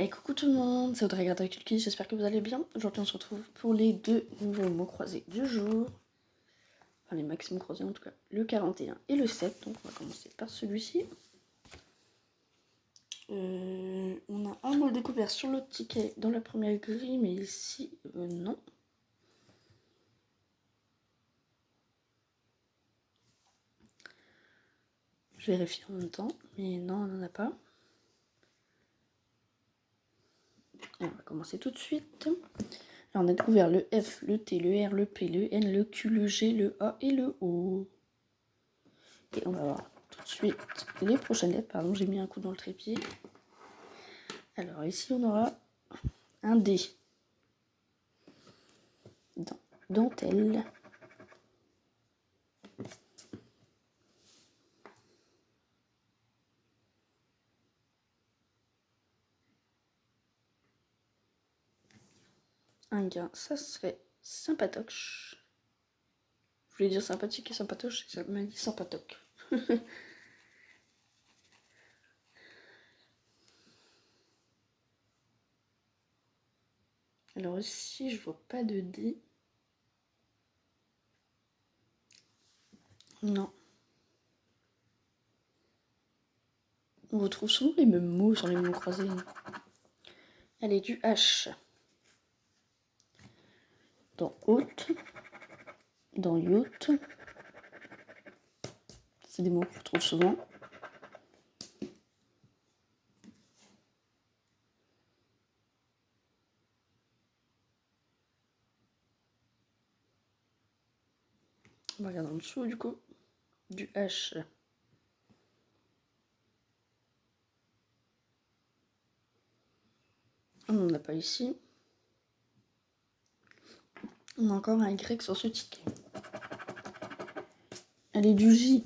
Et coucou tout le monde, c'est Audrey Garde avec Tulki, j'espère que vous allez bien. Aujourd'hui on se retrouve pour les 2 nouveaux mots croisés du jour. Enfin les maximums croisés en tout cas, le 41 et le 7, donc on va commencer par celui-ci. On a un mot découvert sur le ticket dans la première grille, mais ici non. Je vérifie en même temps, mais non, on n'en a pas. Et on va commencer tout de suite. Là, on a découvert le F, le T, le R, le P, le N, le Q, le G, le A et le O. Et on va voir tout de suite les prochaines lettres. Pardon, j'ai mis un coup dans le trépied. Alors ici, on aura un D. Dentelle. Un gain, ça serait sympatoche. Je voulais dire sympathique et sympatoche, et ça m'a dit sympatoque. Alors ici, je vois pas de D. Non. On retrouve souvent les mêmes mots sur les mots croisés. Allez, du H. Dans haute. Dans yacht. C'est des mots qu'on retrouve souvent. On va regarder en dessous du coup. Du H. On n'en a pas ici. On a encore un Y sur ce ticket. Allez, du J.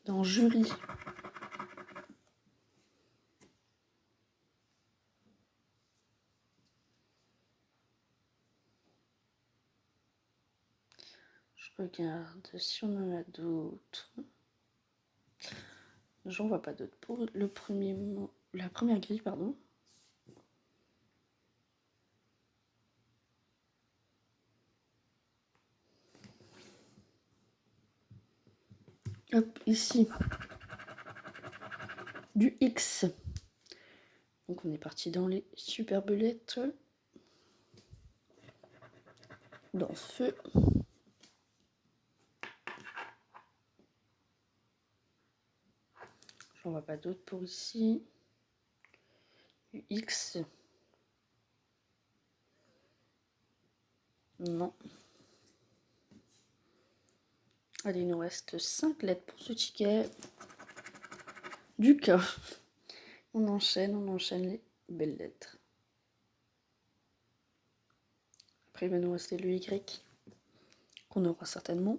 Dans jury. Je regarde si on en a d'autres. J'en vois pas d'autres. Pour le premier mot, la première grille, pardon. Hop, ici. Du X. Donc on est parti dans les superbes lettres. Dans feu. J'en vois pas d'autres pour ici. Du X. Non. Allez, il nous reste 5 lettres pour ce ticket. Du K. On enchaîne les belles lettres. Après, il va nous rester le Y, qu'on aura certainement.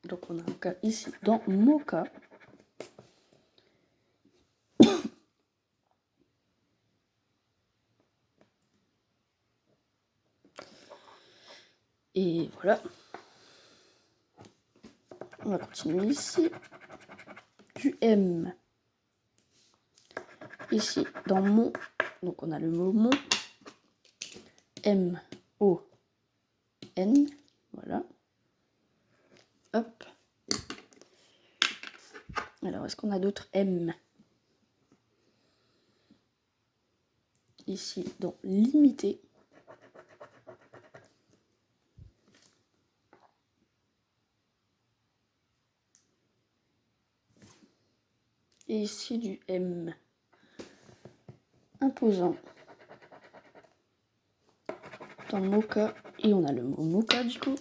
Donc, on a un K ici dans Mocha. Et voilà. On va continuer ici. Du M. Ici, dans mon. Donc, on a le mot mon. M-O-N. Voilà. Hop. Alors, est-ce qu'on a d'autres M? Ici, dans limité. Et ici, du M. Imposant. Dans Mocha. Et on a le mot Mocha, du coup.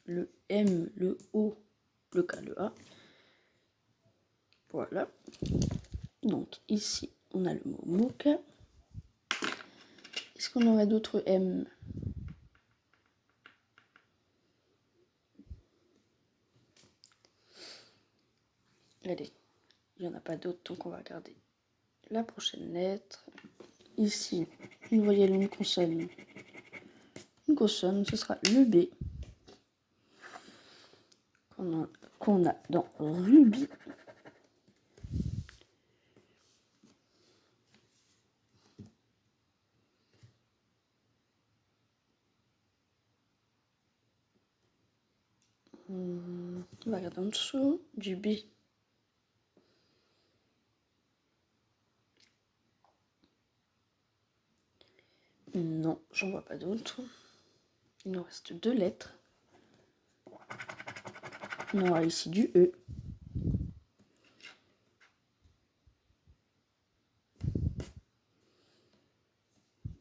Le M, le O, le K, le A. Voilà. Donc ici, on a le mot Mocha. Est-ce qu'on aurait d'autres M? Allez, il n'y en a pas d'autres, donc on va regarder la prochaine lettre. Ici, une voyelle, une consonne. Une consonne, ce sera le B. On a qu'on a dans Ruby. On va regarder en dessous du B. Non, j'en vois pas d'autres. Il nous reste 2 lettres. On aura ici du E.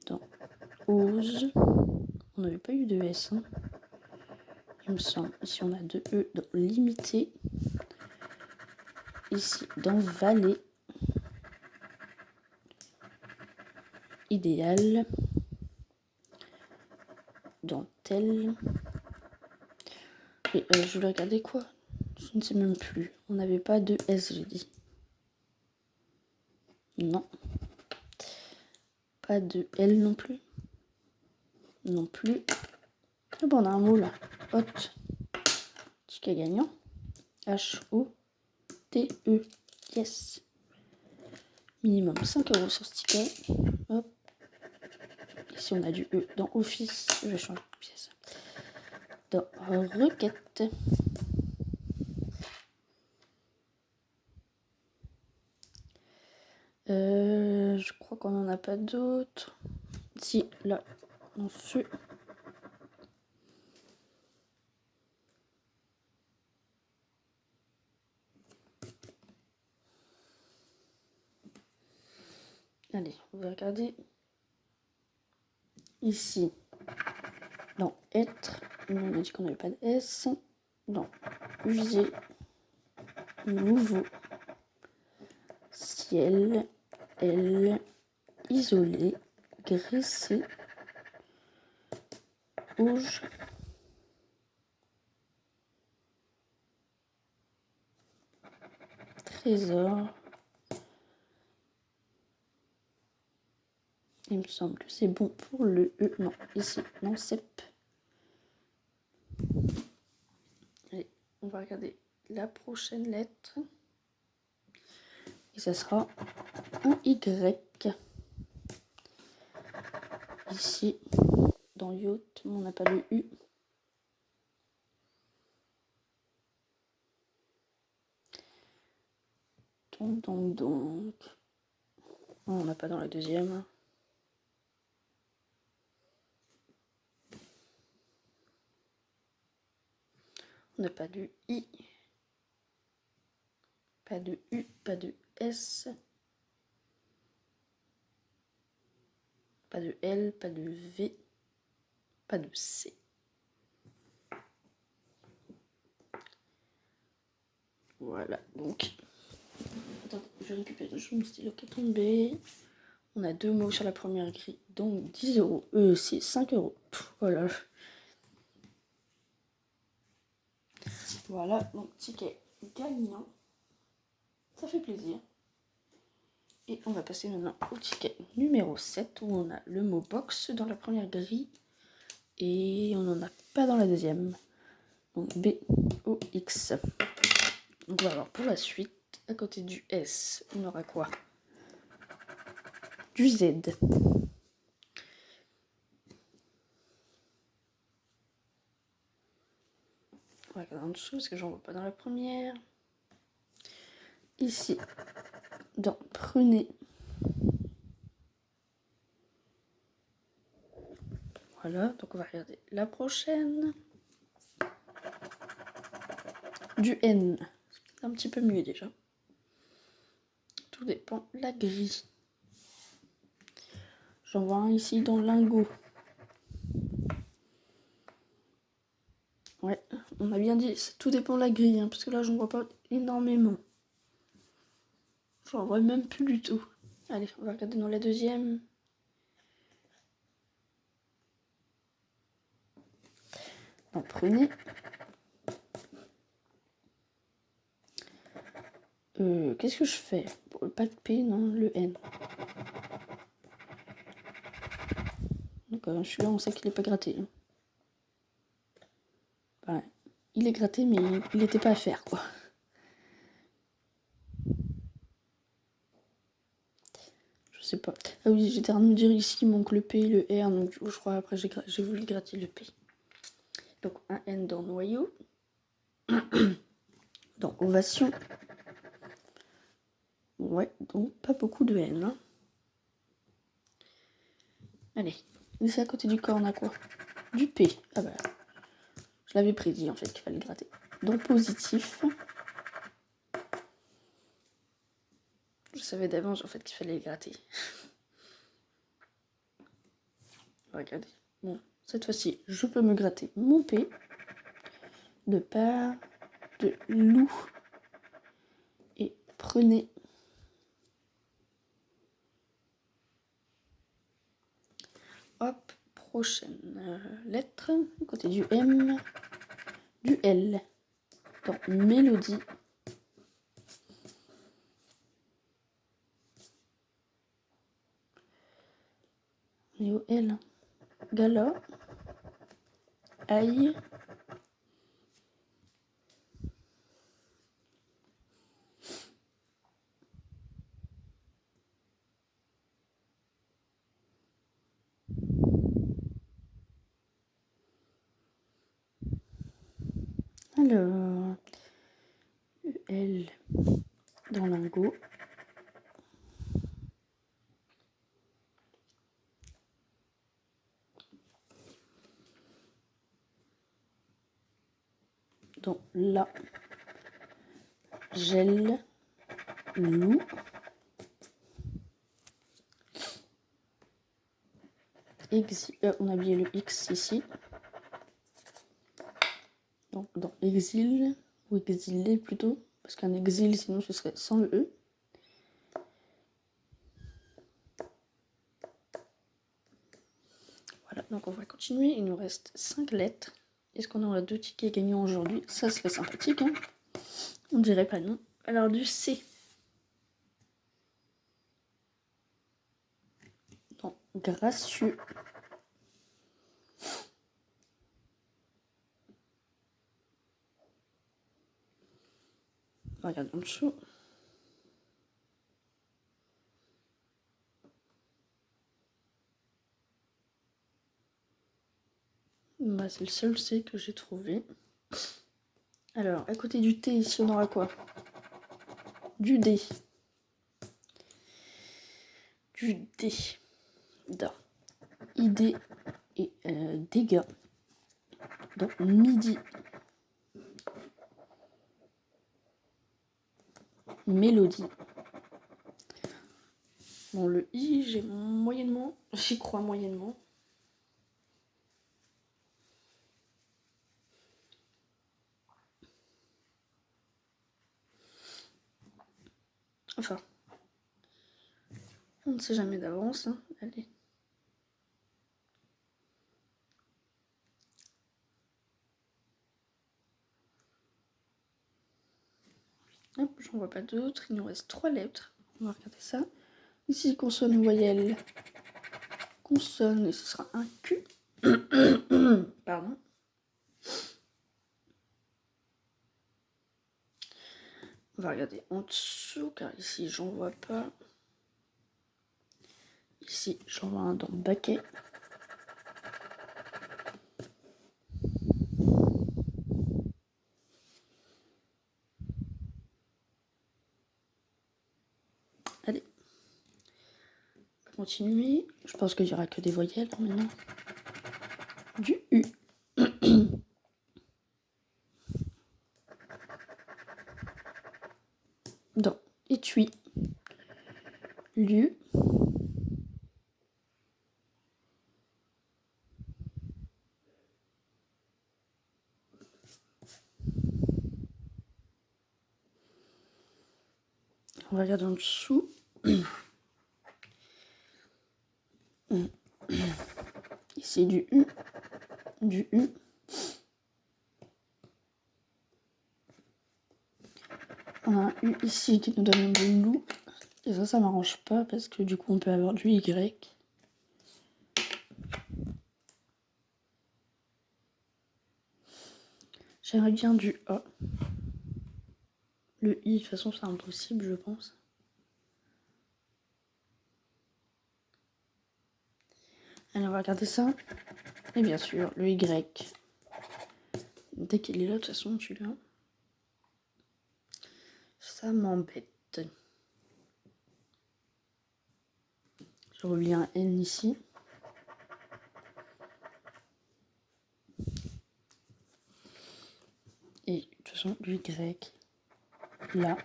Dans Ose, on n'avait pas eu de S. Hein. Il me semble. Ici, on a 2 E dans Limité. Ici, dans Vallée. Idéal. Dans Tel. Et je voulais regarder quoi? Je ne sais même plus. On n'avait pas de S, j'ai dit. Non. Pas de L non plus. Non plus. Ah bon, on a un mot là. Hot. Ticket gagnant. H-O-T-E. Yes. Minimum 5 € sur ce ticket. Hop. Ici, on a du E dans Office. Je vais changer de pièce. Dans Requête. Je crois qu'on n'en a pas d'autres. Si, là, on fait. Allez, on va regarder. Ici, dans Être, on a dit qu'on n'avait pas de S. Dans User, Nouveau, Ciel, L, Isolé, Graissé, Rouge, Trésor. Il me semble que c'est bon pour le E. Non, ici, non, CEP. Allez, on va regarder la prochaine lettre. Et ça sera un Y. Ici, dans Yacht, on n'a pas le U. Donc. On n'a pas dans la deuxième. On n'a pas de I. Pas de U, pas de S. Pas de L, pas de V. Pas de C. Voilà, donc. Attends, je récupère mon stylo qui est tombé. On a 2 mots sur la première grille, donc 10 €. C'est 5 €. Voilà. Voilà, donc ticket gagnant. Ça fait plaisir. Et on va passer maintenant au ticket numéro 7 où on a le mot box dans la première grille et on n'en a pas dans la deuxième. Donc B-O-X. Donc on va voir pour la suite. À côté du S, on aura quoi? Du Z. On va regarder en dessous parce que j'en vois pas dans la première. Ici, dans Pruner. Voilà, donc on va regarder la prochaine. Du N. C'est un petit peu mieux déjà. Tout dépend de la grille. J'en vois un ici dans Lingot. Ouais, on a bien dit, tout dépend de la grille, hein, parce que là, j'en vois pas énormément. J'en vois même plus du tout. Allez, on va regarder dans la deuxième. En premier. Qu'est-ce que je fais? Pas de P, non, le N. Donc celui-là, on sait qu'il n'est pas gratté. Hein. Voilà. il est gratté, mais il n'était pas à faire, quoi. Je sais pas. Ah oui, j'étais en train de me dire ici, il manque le P et le R, donc je crois après j'ai voulu gratter le P. Donc un N dans noyau. Dans ovation. Ouais, donc pas beaucoup de N. Hein. Allez, ici à côté du corps, on a quoi? Du P. Ah bah, je l'avais prédit en fait qu'il fallait gratter. Donc positif. Je savais d'avance en fait qu'il fallait gratter. Regardez. Bon, cette fois-ci, je peux me gratter mon P de part de loup. Et prenez hop, prochaine lettre, côté du M, du L, dans mélodie. Et au L, gala, aïe, alors, L, dans lingot. Dans la, gel, loup. On a oublié le X ici. Donc dans exil, ou exilé plutôt, parce qu'un exil sinon ce serait sans le E. Voilà, donc on va continuer, il nous reste 5 lettres. Est-ce qu'on aura 2 tickets gagnants aujourd'hui? Ça serait sympathique, hein. On dirait pas non. Alors du C. Dans gracieux. Regarde en dessous. Bah, c'est le seul C que j'ai trouvé. Alors, à côté du T, ici, on aura quoi? Du D. Du D. Dans idée et dégâts. Dans midi. Mélodie. Bon, le I, j'ai moyennement, j'y crois moyennement. Enfin, on ne sait jamais d'avance. Hein. Allez. Hop, j'en vois pas d'autres. Il nous reste 3 lettres. On va regarder ça. Ici, consonne ou voyelle. Consonne, et ce sera un Q. Pardon. On va regarder en dessous, car ici, j'en vois pas. Ici, j'en vois un dans le baquet. Allez. On va continuer. Je pense qu'il n'y aura que des voyelles maintenant. Du U. Dans étui. Lieu. On va regarder en dessous. Ici du U. Du U. On a un U ici qui nous donne le loup. Et ça m'arrange pas parce que du coup on peut avoir du Y. J'aimerais bien du A. Le I, de toute façon, c'est impossible, je pense. Allez, on va regarder ça. Et bien sûr, le Y. Dès qu'il est là, de toute façon, celui-là. Ça m'embête. Je relis un N ici. Et de toute façon, le Y. Là.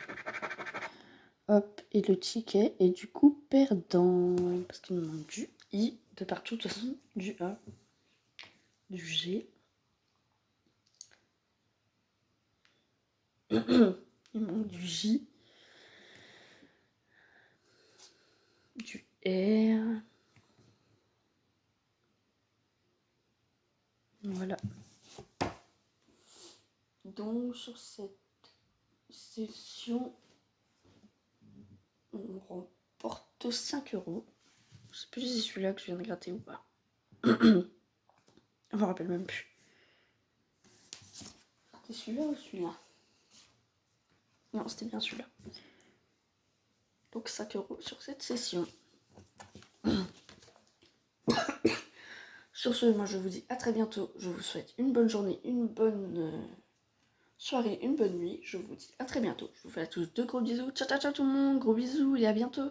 Hop, et le ticket est du coup perdant. Parce qu'il me manque du I de partout, de toute façon, du A, du G. Il manque du J, du R. Voilà. Donc sur cette session, on remporte 5 €. Je sais plus si c'est celui-là que je viens de gratter ou pas. Je me rappelle même plus. C'était celui-là ou celui-là? Non, c'était bien celui-là. Donc 5 € sur cette session. Sur ce, moi je vous dis à très bientôt. Je vous souhaite une bonne journée, une bonne soirée, une bonne nuit. Je vous dis à très bientôt. Je vous fais à tous de gros bisous. Ciao ciao ciao tout le monde. Gros bisous et à bientôt.